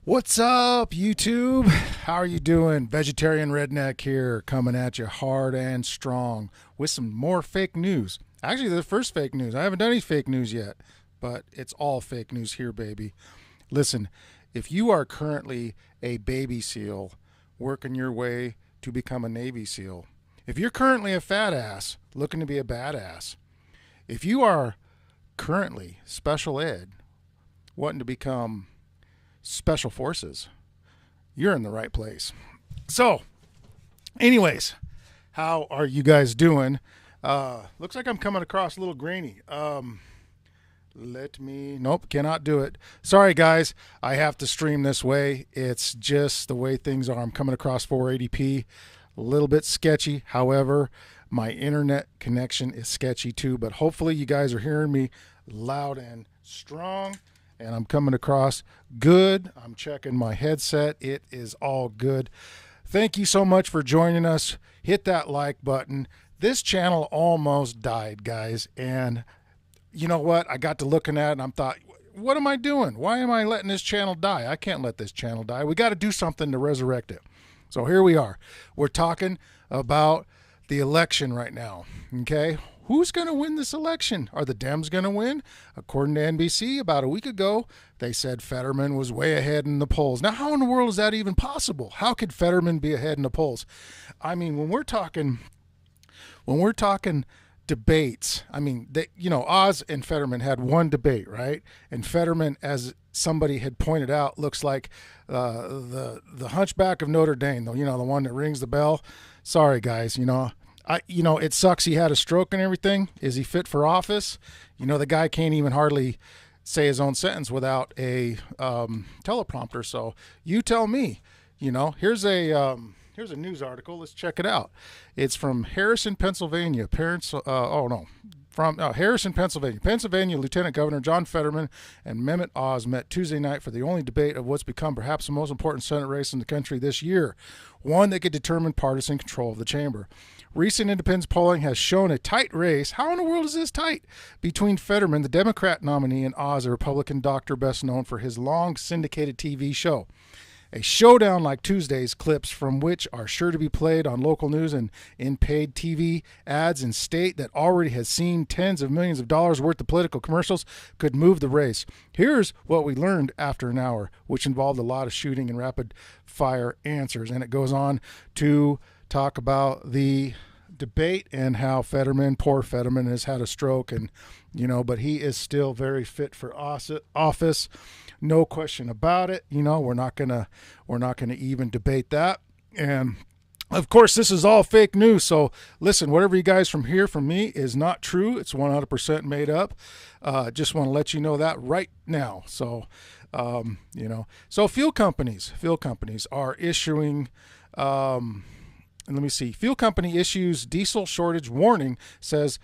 What's up, YouTube? How are you doing? Vegetarian Redneck here, coming at you hard and strong with some more fake news. Actually, the first fake news. I haven't done any fake news yet, but it's all fake news here, baby. Listen, if you are currently a baby SEAL working your way to become a Navy SEAL, if you're currently a fat ass looking to be a badass, if you are currently special ed wanting to become special forces, you're in the right place. So anyways, how are you guys doing? Looks like I'm coming across a little grainy. Nope, cannot do it. Sorry guys, I have to stream this way. It's just the way things are. I'm coming across 480p, a little bit sketchy. However, my internet connection is sketchy too, but hopefully you guys are hearing me loud and strong. And I'm coming across good. I'm checking my headset. It is all good. Thank you so much for joining us. Hit that like button. This channel almost died, guys. And you know what? I got to looking at it and I thought, what am I doing? Why am I letting this channel die? I can't let this channel die. We got to do something to resurrect it. So here we are. We're talking about the election right now. Okay? Who's going to win this election? Are the Dems going to win? According to NBC, about a week ago, they said Fetterman was way ahead in the polls. Now, how in the world is that even possible? How could Fetterman be ahead in the polls? I mean, when we're talking debates, I mean, Oz and Fetterman had one debate, right? And Fetterman, as somebody had pointed out, looks like the Hunchback of Notre Dame, the one that rings the bell. Sorry, guys, it sucks he had a stroke and everything. Is he fit for office? The guy can't even hardly say his own sentence without a teleprompter. So you tell me. Here's a news article. Let's check it out. It's from Harrison, Pennsylvania. Harrison, Pennsylvania. Pennsylvania Lieutenant Governor John Fetterman and Mehmet Oz met Tuesday night for the only debate of what's become perhaps the most important Senate race in the country this year, one that could determine partisan control of the chamber. Recent independence polling has shown a tight race. How in the world is this tight? Between Fetterman, the Democrat nominee, and Oz, a Republican doctor best known for his long syndicated TV show. A showdown like Tuesday's, clips from which are sure to be played on local news and in paid TV ads in state that already has seen tens of millions of dollars worth of political commercials, could move the race. Here's what we learned after an hour, which involved a lot of shooting and rapid fire answers. And it goes on to talk about the debate and how poor Fetterman has had a stroke, and but he is still very fit for office. No question about it. We're not gonna even debate that. And of course, this is all fake news. So listen, whatever you guys hear from me is not true. It's 100% made up. Just want to let you know that right now. So, so fuel companies are issuing, let me see. Fuel company issues diesel shortage warning, says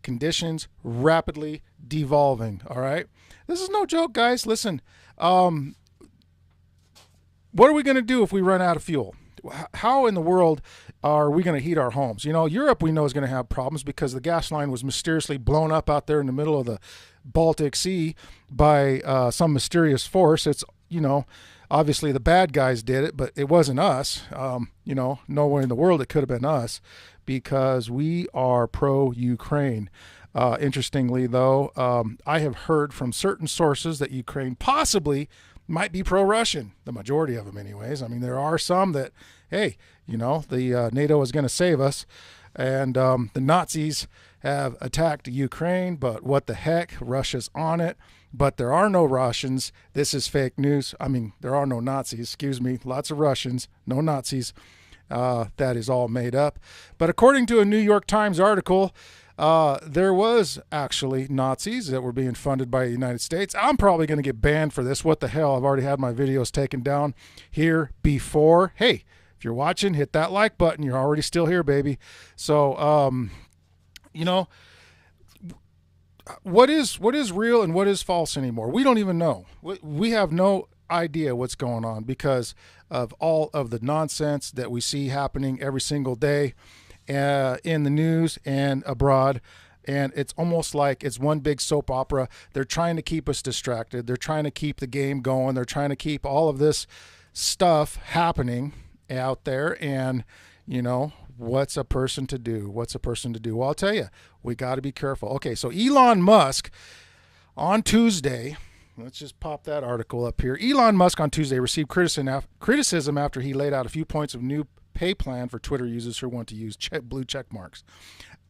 conditions rapidly devolving. All right. This is no joke, guys. Listen, what are we going to do if we run out of fuel? How in the world are we going to heat our homes? Europe, we know, is going to have problems because the gas line was mysteriously blown up out there in the middle of the Baltic Sea by some mysterious force. It's, obviously the bad guys did it, but it wasn't us. Nowhere in the world it could have been us, because we are pro-Ukraine. Interestingly, though, I have heard from certain sources that Ukraine possibly might be pro-Russian, the majority of them anyways. I mean, there are some that, hey, the NATO is going to save us, and the Nazis have attacked Ukraine, but what the heck, Russia's on it. But there are no Russians. This is fake news. I mean, there are no Nazis, excuse me, lots of Russians, no Nazis. That is all made up. But according to a New York Times article, there was actually Nazis that were being funded by the United States. I'm probably going to get banned for this. What the hell? I've already had my videos taken down here before. Hey, if you're watching, hit that like button. You're already still here, baby. So, what is real and what is false anymore? We don't even know. We have no idea what's going on because of all of the nonsense that we see happening every single day in the news and abroad. And it's almost like it's one big soap opera. They're trying to keep us distracted. They're trying to keep the game going. They're trying to keep all of this stuff happening out there. And, you know, what's a person to do? What's a person to do? Well, I'll tell you, we got to be careful. Okay, so Elon Musk on Tuesday, let's just pop that article up here. Elon Musk on Tuesday received criticism after he laid out a few points of new pay plan for Twitter users who want to use blue check marks.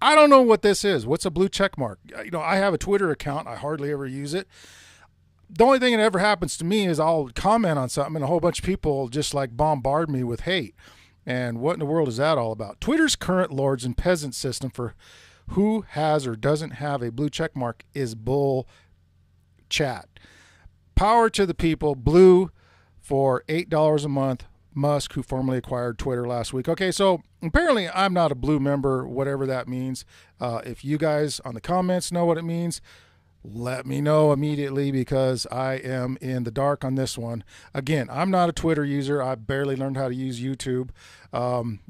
I don't know what this is. What's a blue check mark? You know, I have a Twitter account. I hardly ever use it. The only thing that ever happens to me is I'll comment on something and a whole bunch of people just like bombard me with hate. And what in the world is that all about? Twitter's current lords and peasants system for who has or doesn't have a blue check mark is bull chat. Power to the people. Blue for $8 a month. Musk, who formerly acquired Twitter last week. Okay, so apparently I'm not a blue member, whatever that means. If you guys on the comments know what it means, let me know immediately, because I am in the dark on this one. Again, I'm not a Twitter user. I barely learned how to use YouTube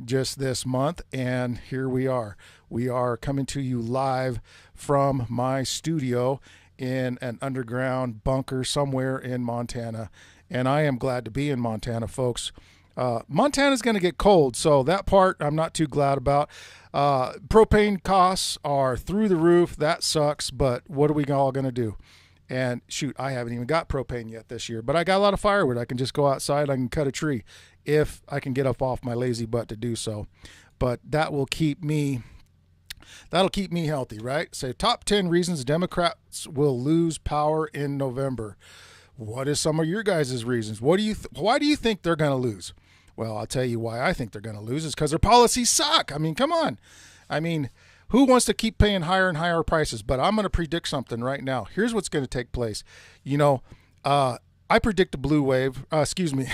just this month, and here we are. We are coming to you live from my studio in an underground bunker somewhere in Montana, and I am glad to be in Montana, folks. Montana's going to get cold, so that part I'm not too glad about. Propane costs are through the roof. That sucks, but what are we all going to do? And shoot, I haven't even got propane yet this year, but I got a lot of firewood. I can just go outside. I can cut a tree if I can get up off my lazy butt to do so. But that will keep me... That'll keep me healthy, right? Say top 10 reasons Democrats will lose power in November. What is some of your guys' reasons? Why do you think they're going to lose? Well, I'll tell you why I think they're going to lose is because their policies suck. I mean, come on. I mean, who wants to keep paying higher and higher prices? But I'm going to predict something right now. Here's what's going to take place. You know, I predict a blue wave. Excuse me.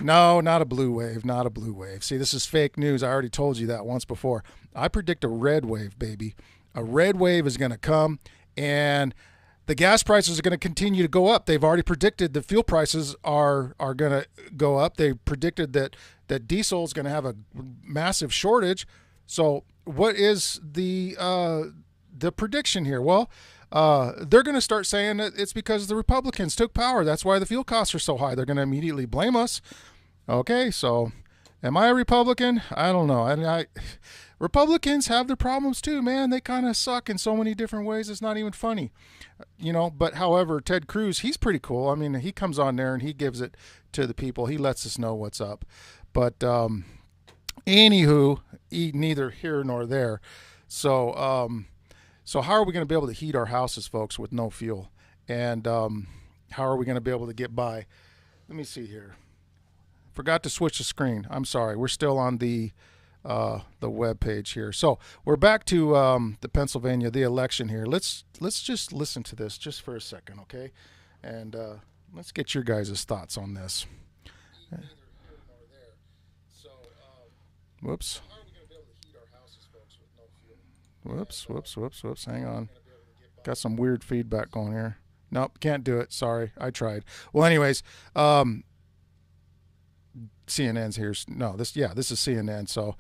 No, not a blue wave. Not a blue wave. See, this is fake news. I already told you that once before. I predict a red wave, baby. A red wave is going to come, and the gas prices are going to continue to go up. They've already predicted the fuel prices are going to go up. They predicted that diesel is going to have a massive shortage. So what is the prediction here? Well, they're going to start saying that it's because the Republicans took power. That's why the fuel costs are so high. They're going to immediately blame us. Okay, so am I a Republican? I don't know. Republicans have their problems too, man. They kind of suck in so many different ways. It's not even funny, you know. But however, Ted Cruz, he's pretty cool. I mean, he comes on there and he gives it to the people. He lets us know what's up. But anywho, neither here nor there. So how are we going to be able to heat our houses, folks, with no fuel? And how are we going to be able to get by? Let me see here. Forgot to switch the screen. I'm sorry. We're still on the web page here. So we're back to the Pennsylvania, the election here. Let's just listen to this just for a second, okay? And let's get your guys' thoughts on this. Whoops. Whoops. Hang on. Got some weird feedback going here. Nope, can't do it. Sorry, I tried. Well, anyways, CNN's here. No, this is CNN. So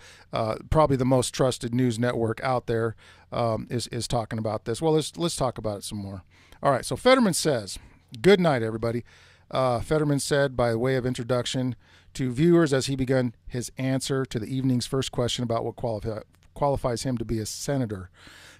probably the most trusted news network out there is talking about this. Well, let's talk about it some more. All right. So Fetterman says, "Good night, everybody." Fetterman said by way of introduction to viewers as he began his answer to the evening's first question about what qualifies him to be a senator.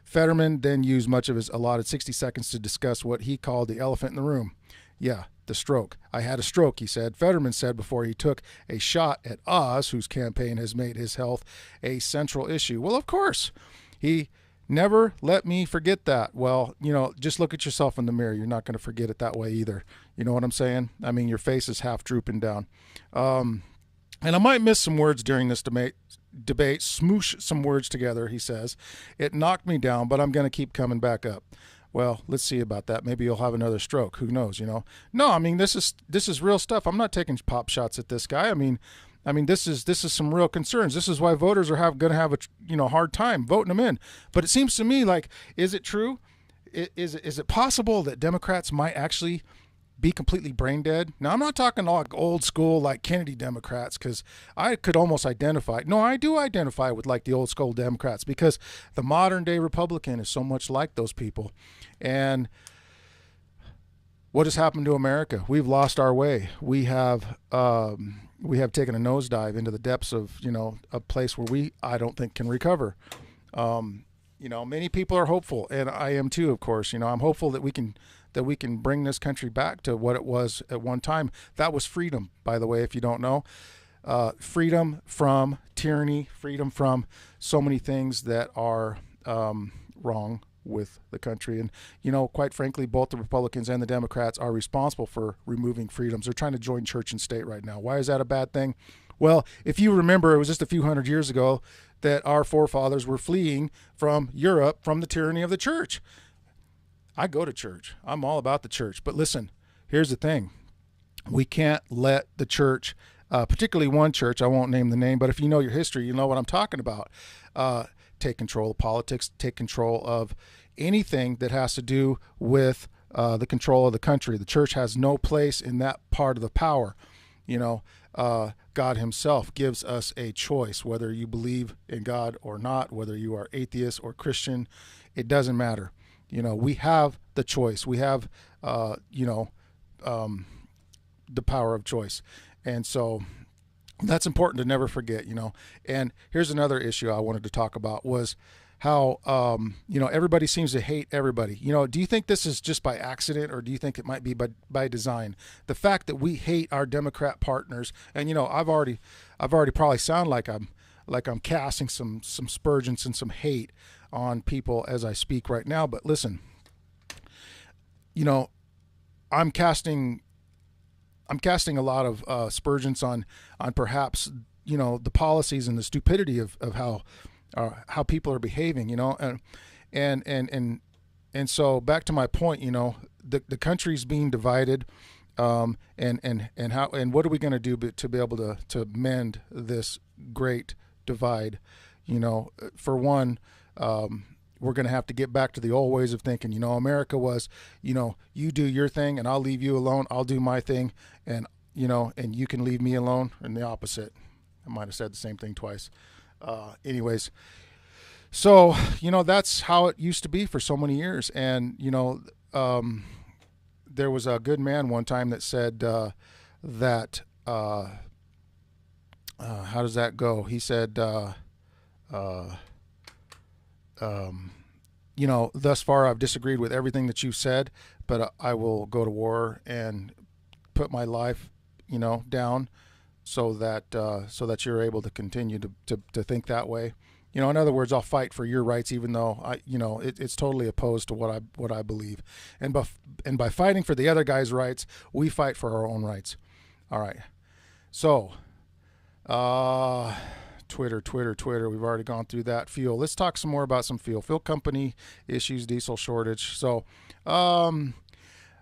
Fetterman then used much of his allotted 60 seconds to discuss what he called the elephant in the room. Yeah, the stroke. I had a stroke, he said. Fetterman said before he took a shot at Oz, whose campaign has made his health a central issue. Well, of course. He never let me forget that. Well, you know, just look at yourself in the mirror. You're not going to forget it that way either. You know what I'm saying? I mean, your face is half drooping down. And I might miss some words during this debate, smoosh some words together, he says. It knocked me down, but I'm going to keep coming back up. Well, let's see about that. Maybe you'll have another stroke. Who knows, you know? No, I mean, this is real stuff. I'm not taking pop shots at this guy. I mean, this is some real concerns. This is why voters are going to have a hard time voting him in. But it seems to me like, is it true? Is it possible that Democrats might actually be completely brain dead. Now, I'm not talking like old school, like Kennedy Democrats, because I could almost identify. No, I do identify with like the old school Democrats, because the modern day Republican is so much like those people. And what has happened to America? We've lost our way. We have taken a nosedive into the depths of, a place where I don't think can recover. Many people are hopeful, and I am too, of course. I'm hopeful that we can bring this country back to what it was at one time. That was freedom, by the way, if you don't know. Freedom from tyranny, freedom from so many things that are wrong with the country. And, quite frankly, both the Republicans and the Democrats are responsible for removing freedoms. They're trying to join church and state right now. Why is that a bad thing? Well, if you remember, it was just a few hundred years ago that our forefathers were fleeing from Europe from the tyranny of the church. I go to church. I'm all about the church. But listen, here's the thing. We can't let the church, particularly one church, I won't name the name, but if you know your history, you know what I'm talking about, take control of politics, take control of anything that has to do with the control of the country. The church has no place in that part of the power. God himself gives us a choice, whether you believe in God or not, whether you are atheist or Christian, it doesn't matter. We have the choice. We have, the power of choice. And so that's important to never forget, And here's another issue I wanted to talk about was how, everybody seems to hate everybody. Do you think this is just by accident, or do you think it might be by design? The fact that we hate our Democrat partners, and, I've already probably sound like I'm casting some aspersions and some hate on people as I speak right now. But listen, I'm casting a lot of aspersions on perhaps, the policies and the stupidity of how people are behaving, and so back to my point, the country's being divided, and what are we going to do to be able to mend this great divide? For one, we're going to have to get back to the old ways of thinking. America was, you do your thing and I'll leave you alone. I'll do my thing, and you can leave me alone, and the opposite. I might have said the same thing twice. Anyways, so, that's how it used to be for so many years. And, there was a good man one time that said that, how does that go? He said, thus far I've disagreed with everything that you've said, but I will go to war and put my life, down so that you're able to continue to think that way. In other words, I'll fight for your rights, even though it's totally opposed to what I believe. And by fighting for the other guy's rights, we fight for our own rights. All right. So, Twitter. We've already gone through that. Fuel. Let's talk some more about some fuel. Fuel company issues diesel shortage. So,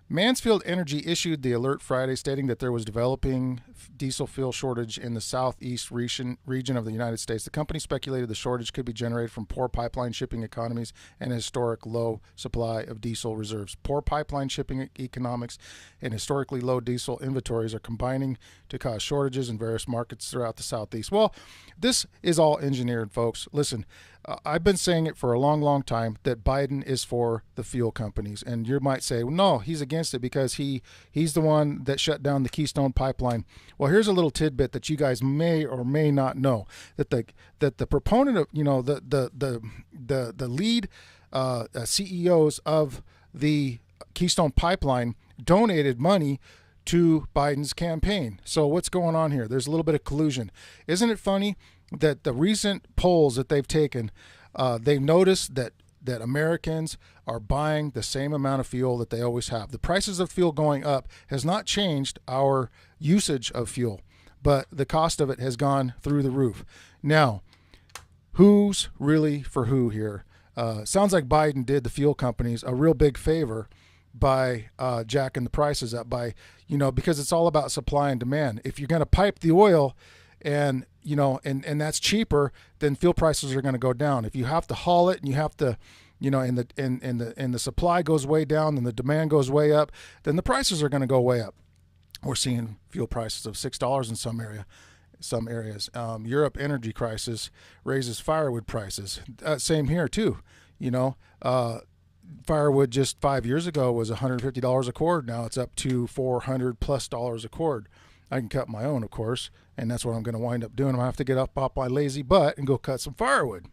Mansfield Energy issued the alert Friday stating that there was developing diesel fuel shortage in the southeast region of the United States. The company speculated the shortage could be generated from poor pipeline shipping economies and a historic low supply of diesel reserves. Poor pipeline shipping economics and historically low diesel inventories are combining to cause shortages in various markets throughout the southeast. Well, this is all engineered, folks. Listen, I've been saying it for a long, long time that Biden is for the fuel companies. And you might say, well, no, he's against it because he's the one that shut down the Keystone Pipeline. Well, here's a little tidbit that you guys may or may not know, that the proponent of, the lead CEOs of the Keystone Pipeline donated money to Biden's campaign. So what's going on here? There's a little bit of collusion. Isn't it funny that the recent polls that they've taken, they've noticed that Americans are buying the same amount of fuel that they always have. The prices of fuel going up has not changed our usage of fuel, but the cost of it has gone through the roof. Now, who's really for who here? Sounds like Biden did the fuel companies a real big favor by jacking the prices up, because it's all about supply and demand. If you're going to pipe the oil and that's cheaper, then fuel prices are going to go down. If you have to haul it and you have to and the supply goes way down and the demand goes way up, then the prices are going to go way up. We're seeing fuel prices of $6 in some areas. Europe energy crisis raises firewood prices. Same here too. Firewood just 5 years ago was $150 a cord. Now it's up to $400+ a cord. I can cut my own, of course, and that's what I'm going to wind up doing. I'm going to have to get up off my lazy butt and go cut some firewood.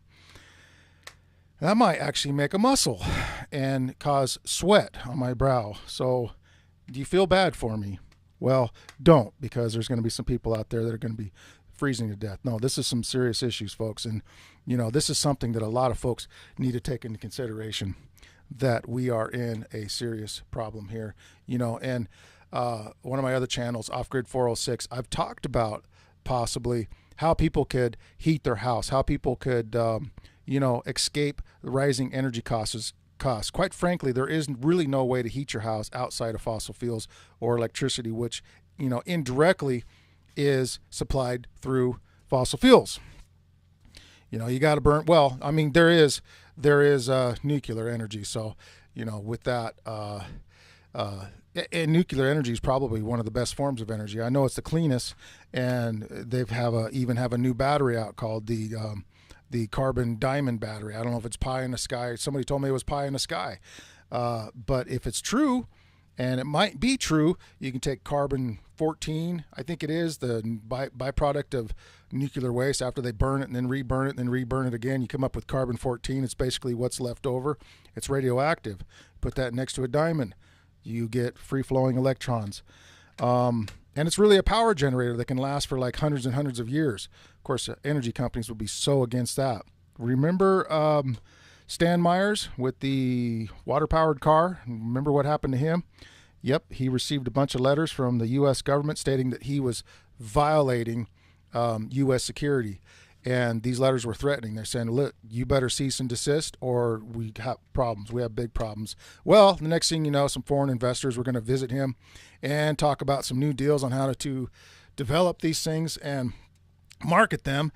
That might actually make a muscle and cause sweat on my brow. So do you feel bad for me? Well, don't, because there's going to be some people out there that are going to be freezing to death. No, this is some serious issues, folks. And, this is something that a lot of folks need to take into consideration, that we are in a serious problem here. And one of my other channels, Off Grid 406, I've talked about possibly how people could heat their house, how people could, escape the rising energy costs. Quite frankly, there is really no way to heat your house outside of fossil fuels or electricity, which, indirectly is supplied through fossil fuels. You got to burn. Well, I mean, there is nuclear energy. So, with that, and nuclear energy is probably one of the best forms of energy. I know it's the cleanest, and even have a new battery out called the carbon diamond battery. I don't know if it's pie in the sky. Somebody told me it was pie in the sky. But if it's true, and it might be true, you can take carbon-14, I think it is, the byproduct of nuclear waste. After they burn it and then reburn it and then reburn it again, you come up with carbon-14. It's basically what's left over. It's radioactive. Put that next to a diamond, you get free-flowing electrons. And it's really a power generator that can last for like hundreds and hundreds of years. Of course, energy companies would be so against that. Remember Stan Myers with the water-powered car? Remember what happened to him? Yep, he received a bunch of letters from the U.S. government stating that he was violating U.S. security. And these letters were threatening. They're saying, look, you better cease and desist or we have problems. We have big problems. Well, the next thing you know, some foreign investors were going to visit him and talk about some new deals on how to develop these things and market them.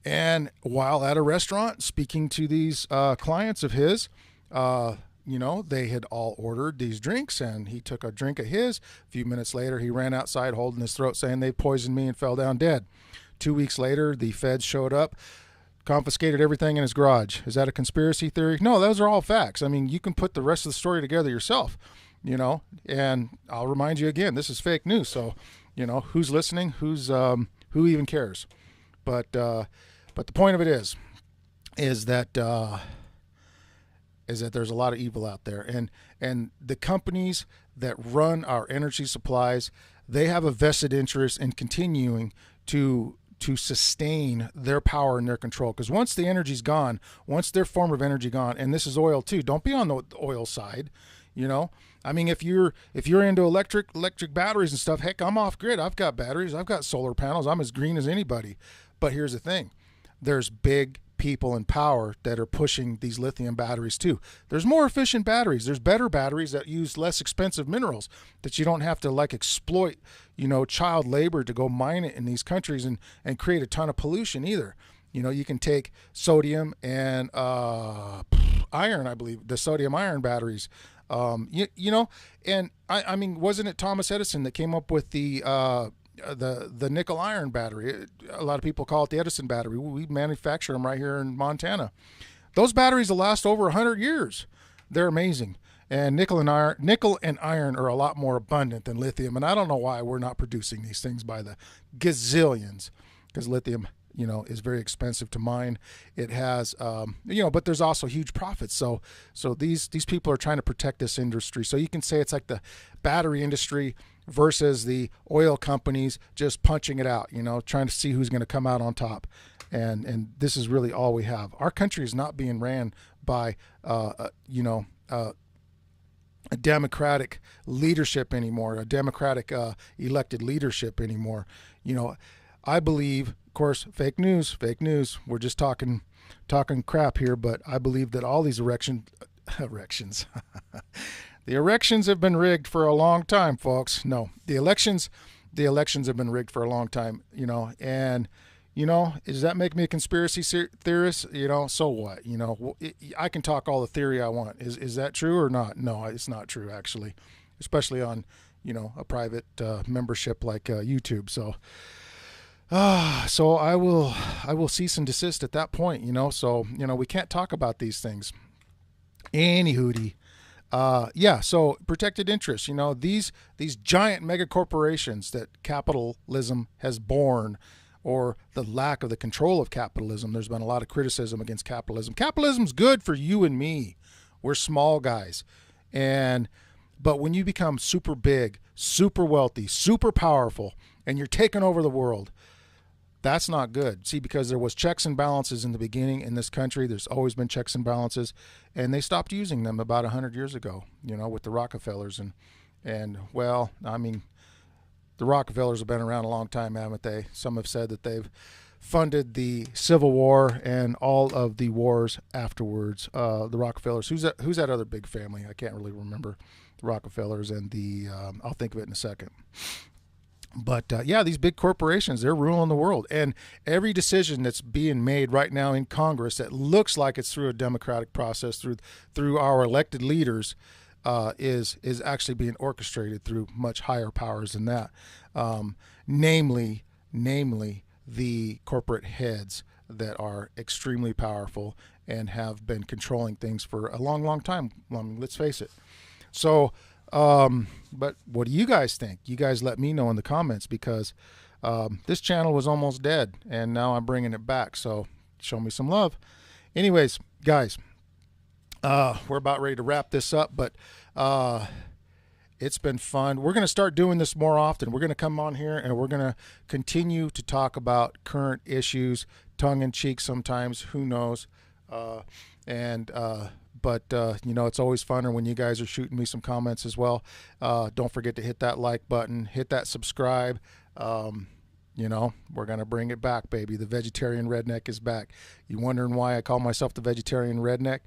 And while at a restaurant speaking to these clients of his, they had all ordered these drinks, and he took a drink of his. A few minutes later, he ran outside holding his throat saying they poisoned me and fell down dead. 2 weeks later, the feds showed up, confiscated everything in his garage. Is that a conspiracy theory? No, those are all facts. I mean, you can put the rest of the story together yourself, and I'll remind you again, this is fake news. So, who's listening? Who even cares? But the point of it is that there's a lot of evil out there, and the companies that run our energy supplies, they have a vested interest in continuing to sustain their power and their control. Because once the energy's gone, once their form of energy gone, and this is oil too, don't be on the oil side. I mean, if you're into electric batteries and stuff, heck, I'm off grid. I've got batteries. I've got solar panels. I'm as green as anybody. But here's the thing. There's big people in power that are pushing these lithium batteries too. There's more efficient batteries. There's better batteries that use less expensive minerals that you don't have to exploit, child labor to go mine it in these countries and create a ton of pollution either. You can take sodium and iron, I believe, the sodium iron batteries. And I mean, wasn't it Thomas Edison that came up with the nickel iron battery? A lot of people call it the Edison battery. We manufacture them right here in Montana. Those batteries will last over 100 years. They're amazing. And nickel and iron are a lot more abundant than lithium. And I don't know why we're not producing these things by the gazillions, because lithium, is very expensive to mine. It has, but there's also huge profits. So these people are trying to protect this industry. So you can say it's like the battery industry versus the oil companies just punching it out, trying to see who's going to come out on top. And this is really all we have. Our country is not being ran by, a democratic leadership anymore, a democratic elected leadership anymore. I believe, of course, fake news. We're just talking crap here, but I believe that all these erections, the erections have been rigged for a long time, folks. No, the elections have been rigged for a long time, and You know, does that make me a conspiracy theorist? You know, so what? You know, I can talk all the theory I want. Is that true or not? No, it's not true actually, especially on, you know, a private membership like YouTube. So I will cease and desist at that point. You know, so you know we can't talk about these things. Any hootie. Yeah, so protected interests, you know, these giant mega corporations that capitalism has borne, or the lack of the control of capitalism. There's been a lot of criticism against capitalism. Capitalism's good for you and me. We're small guys. But when you become super big, super wealthy, super powerful, and you're taking over the world, that's not good. See, because there was checks and balances in the beginning in this country. There's always been checks and balances, and they stopped using them about 100 years ago, you know, with the Rockefellers. And well, I mean, the Rockefellers have been around a long time, haven't they? Some have said that they've funded the Civil War and all of the wars afterwards. The Rockefellers. Who's that other big family? I can't really remember. The Rockefellers and the I'll think of it in a second. But yeah, these big corporations, they're ruling the world. And every decision that's being made right now in Congress that looks like it's through a democratic process, through our elected leaders, is actually being orchestrated through much higher powers than that. Namely the corporate heads that are extremely powerful and have been controlling things for a long, long time. Let's face it. So, but what do you guys think? You guys let me know in the comments, because this channel was almost dead and now I'm bringing it back. So show me some love. Anyways, guys, we're about ready to wrap this up, but it's been fun. We're going to start doing this more often. We're going to come on here and we're going to continue to talk about current issues, tongue in cheek sometimes, who knows. But you know, it's always funner when you guys are shooting me some comments as well. Don't forget to hit that like button, hit that subscribe. You know, we're going to bring it back, baby. The vegetarian redneck is back. You wondering why I call myself the vegetarian redneck?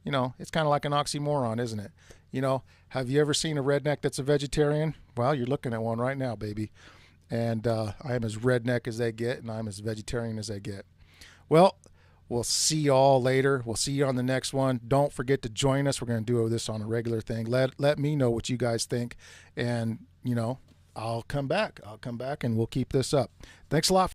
You know, it's kind of like an oxymoron, isn't it? You know, have you ever seen a redneck that's a vegetarian? Well, you're looking at one right now, baby. And I am as redneck as they get, and I'm as vegetarian as they get. Well, we'll see you all later. We'll see you on the next one. Don't forget to join us. We're going to do this on a regular thing. Let me know what you guys think. And, you know, I'll come back and we'll keep this up. Thanks a lot.